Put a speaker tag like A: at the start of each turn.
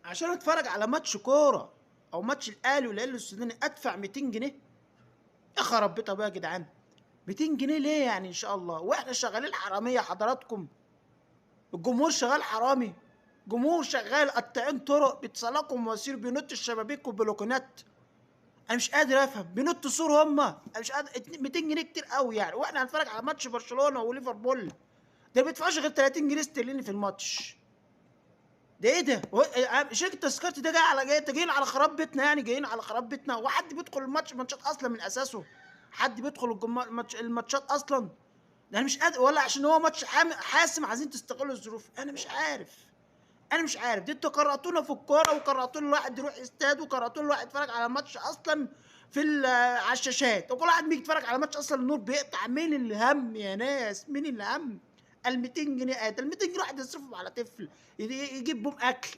A: عشان اتفرج على ماتش كوره او ماتش الاهلي والهلال السوداني ادفع 200 جنيه؟ يا خراب بيت ابويا يا جدعان. 200 جنيه ليه يعني؟ ان شاء الله واحنا شغالين حراميه حضراتكم؟ الجمهور شغال حرامي؟ جمهور شغال قطاعين طرق بيتسلقوا مواسير بينط الشبابيك وبلوكونات. انا مش قادر افهم، بينطوا سور هما. انا مش قادر 200 جنيه كتير قوي يعني، واحنا هنتفرج على ماتش برشلونه وليفربول ده ما بيدفعوش غير 30 جنيه استرليني في الماتش. ده ايه ده؟ شركه تذكرتي ده جايين على خراب بيتنا يعني، جايين على خراب بيتنا. هو حد بيدخل ماتشات اصلا من اساسه؟ حد بيدخل الماتشات اصلا؟ ده انا مش قادر، ولا عشان هو ماتش حاسم عايزين تستغلوا الظروف؟ انا مش عارف. انا مش عارف، دي انتوا كرهتونا في الكوره، وكرهتونا الواحد يروح استاد، وكرهتونا الواحد يتفرج على ماتش اصلا في على الشاشات. وكل واحد بيجي يتفرج على ماتش اصلا النور بيقطع. مين اللي هم يا ناس؟ مين اللي هم؟ ال 200 جنيه ال 200 جنيه واحد يصرفهم على طفل يجيب بهم اكل